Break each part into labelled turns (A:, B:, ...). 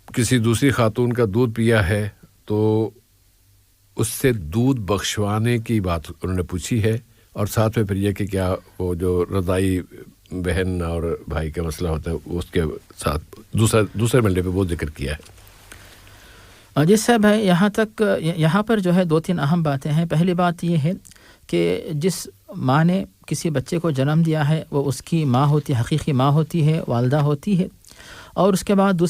A: کسی دوسری خاتون کا دودھ پیا ہے تو اس سے دودھ بخشوانے کی بات انہوں نے پوچھی ہے، اور ساتھ میں پھر یہ کہ کیا وہ جو رضائی بہن اور بھائی کا مسئلہ ہوتا ہے اس کے ساتھ دوسرے مرحلے پہ وہ ذکر کیا ہے۔
B: جی صاحب ہے، یہاں پر جو ہے 2-3 اہم باتیں ہیں۔ پہلی بات یہ ہے کہ جس ماں نے کسی بچے کو جنم دیا ہے وہ اس کی ماں ہوتی ہے، حقیقی ماں ہوتی ہے، والدہ ہوتی ہے، اور اس کے بعد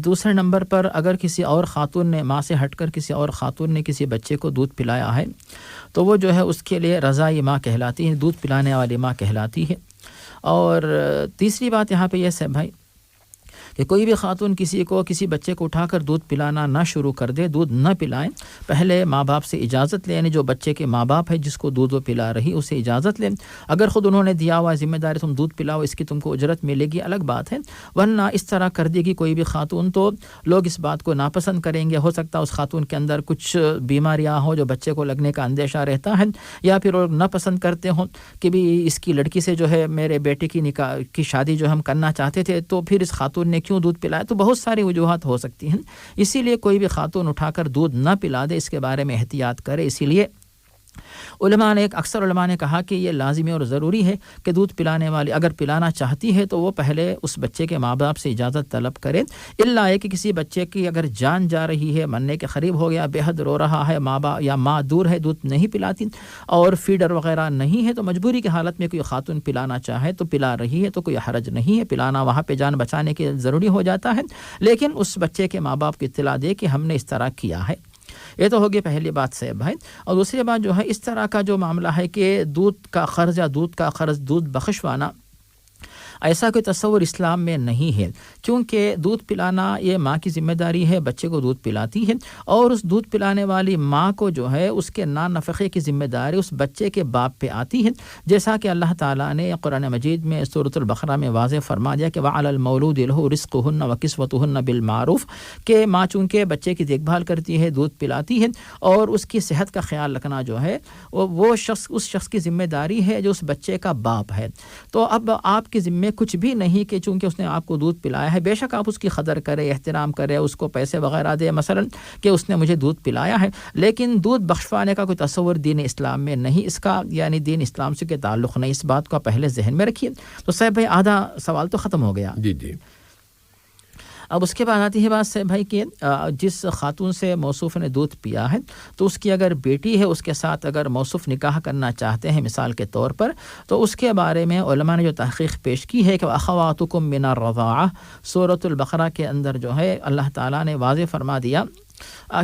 B: دوسرے نمبر پر اگر کسی اور خاتون نے، ماں سے ہٹ کر کسی اور خاتون نے کسی بچے کو دودھ پلایا ہے تو وہ جو ہے اس کے لیے رضائی ماں کہلاتی ہے، دودھ پلانے والی ماں کہلاتی ہے۔ اور تیسری بات یہاں پہ یہ ہے بھائی کہ کوئی بھی خاتون کسی بچے کو اٹھا کر دودھ پلانا نہ شروع کر دے، دودھ نہ پلائیں، پہلے ماں باپ سے اجازت لیں، یعنی جو بچے کے ماں باپ ہے جس کو دودھ وہ پلا رہی اسے اجازت لیں۔ اگر خود انہوں نے دیا ہوا ذمہ داری تم دودھ پلاؤ، اس کی تم کو اجرت ملے گی، الگ بات ہے، ورنہ اس طرح کر دے گی کوئی بھی خاتون تو لوگ اس بات کو ناپسند کریں گے۔ ہو سکتا ہے اس خاتون کے اندر کچھ بیماریاں ہوں جو بچے کو لگنے کا اندیشہ رہتا ہے، یا پھر لوگ ناپسند کرتے ہوں کہ بھی اس کی لڑکی سے جو ہے میرے بیٹے کی نکاح کی شادی جو ہم کرنا چاہتے تھے تو پھر اس خاتون نے کیوں دودھ پلایا، تو بہت ساری وجوہات ہو سکتی ہیں۔ اسی لیے کوئی بھی خاتون اٹھا کر دودھ نہ پلا دے، اس کے بارے میں احتیاط کرے۔ اسی لیے اکثر علماء نے کہا کہ یہ لازمی اور ضروری ہے کہ دودھ پلانے والی اگر پلانا چاہتی ہے تو وہ پہلے اس بچے کے ماں باپ سے اجازت طلب کرے، الا ہے کہ کسی بچے کی اگر جان جا رہی ہے، مرنے کے قریب ہو گیا، بے حد رو رہا ہے، ماں باپ یا ماں دور ہے، دودھ نہیں پلاتی اور فیڈر وغیرہ نہیں ہے، تو مجبوری کی حالت میں کوئی خاتون پلانا چاہے تو پلا رہی ہے تو کوئی حرج نہیں ہے، پلانا وہاں پہ جان بچانے کے ضروری ہو جاتا ہے، لیکن اس بچے کے ماں باپ کو اطلاع دے کہ ہم نے اس طرح کیا ہے۔ یہ تو ہوگی پہلی بات سے بھائی۔ اور دوسری بات جو ہے اس طرح کا جو معاملہ ہے کہ دودھ کا قرض یا دودھ بخشوانا، ایسا کوئی تصور اسلام میں نہیں ہے، کیونکہ دودھ پلانا یہ ماں کی ذمہ داری ہے، بچے کو دودھ پلاتی ہے، اور اس دودھ پلانے والی ماں کو جو ہے اس کے نان نفقے کی ذمہ داری اس بچے کے باپ پہ آتی ہے، جیسا کہ اللہ تعالیٰ نے قرآن مجید میں سورۃ البقرہ میں واضح فرما دیا کہ وَعَلَى الْمَوْلُودِ لَهُ رِزْقُهُنَّ وَكِسْوَتُهُنَّ بِالْمَعْرُوفِ، کہ ماں چونکہ بچے کی دیکھ بھال کرتی ہے، دودھ پلاتی ہے، اور اس کی صحت کا خیال رکھنا جو ہے وہ اس شخص کی ذمہ داری ہے جو اس بچے کا باپ ہے۔ تو اب آپ کی ذمہ کچھ بھی نہیں کہ چونکہ اس نے آپ کو دودھ پلایا ہے، بے شک آپ اس کی قدر کرے، احترام کرے، اس کو پیسے وغیرہ دے، مثلا کہ اس نے مجھے دودھ پلایا ہے، لیکن دودھ بخشوانے کا کوئی تصور دین اسلام میں نہیں، اس کا یعنی دین اسلام سے کوئی تعلق نہیں، اس بات کو پہلے ذہن میں رکھیے۔ تو صاحب بھائی آدھا سوال تو ختم ہو گیا۔
A: جی
B: اب اس کے بعد آتی ہے بات سے بھائی کہ جس خاتون سے موصوف نے دودھ پیا ہے تو اس کی اگر بیٹی ہے، اس کے ساتھ اگر موصوف نکاح کرنا چاہتے ہیں مثال کے طور پر، تو اس کے بارے میں علماء نے جو تحقیق پیش کی ہے کہ اخواتکم من الرضاعہ، سورۃ البقرہ کے اندر جو ہے اللہ تعالیٰ نے واضح فرما دیا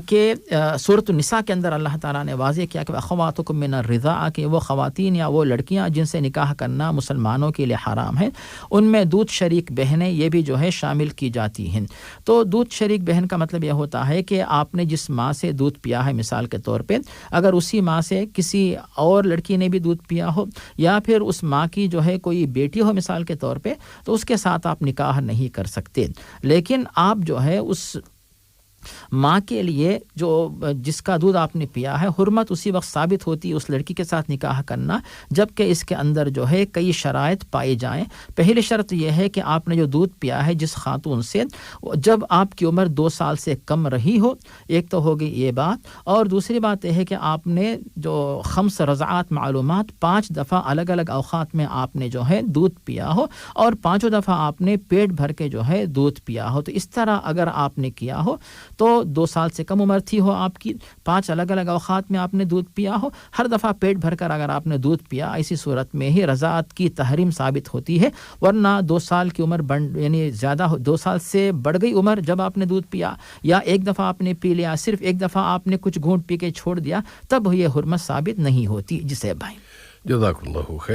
B: کہ سورۃ النساء کے اندر اللہ تعالیٰ نے واضح کیا کہ اخواتکم من الرضاعہ، کہ وہ خواتین یا وہ لڑکیاں جن سے نکاح کرنا مسلمانوں کے لیے حرام ہے، ان میں دودھ شریک بہنیں یہ بھی جو ہے شامل کی جاتی ہیں۔ تو دودھ شریک بہن کا مطلب یہ ہوتا ہے کہ آپ نے جس ماں سے دودھ پیا ہے مثال کے طور پہ، اگر اسی ماں سے کسی اور لڑکی نے بھی دودھ پیا ہو، یا پھر اس ماں کی جو ہے کوئی بیٹی ہو مثال کے طور پہ، تو اس کے ساتھ آپ نکاح نہیں کر سکتے، لیکن آپ جو ہے اس ماں کے لیے جو جس کا دودھ آپ نے پیا ہے، حرمت اسی وقت ثابت ہوتی ہے اس لڑکی کے ساتھ نکاح کرنا جبکہ اس کے اندر جو ہے کئی شرائط پائی جائیں۔ پہلی شرط یہ ہے کہ آپ نے جو دودھ پیا ہے جس خاتون سے، جب آپ کی عمر 2 سال سے کم رہی ہو، ایک تو ہوگی یہ بات، اور دوسری بات یہ ہے کہ آپ نے جو 5 رضعات معلومات 5 دفعہ الگ الگ اوقات میں آپ نے جو ہے دودھ پیا ہو، اور 5 دفعہ آپ نے پیٹ بھر کے جو ہے دودھ پیا ہو۔ تو اس طرح اگر آپ نے کیا ہو تو 2 سال سے کم عمر تھی ہو آپ کی، 5 الگ الگ اوقات میں آپ نے دودھ پیا ہو، ہر دفعہ پیٹ بھر کر اگر آپ نے دودھ پیا، ایسی صورت میں ہی رضاعت کی تحریم ثابت ہوتی ہے، ورنہ 2 سال کی عمر یعنی زیادہ 2 سال سے بڑھ گئی عمر جب آپ نے دودھ پیا، یا ایک دفعہ آپ نے پی لیا، صرف ایک دفعہ آپ نے کچھ گھونٹ پی کے چھوڑ دیا، تب یہ حرمت ثابت نہیں ہوتی۔ جسے بھائی
A: جزاک اللہ خیر۔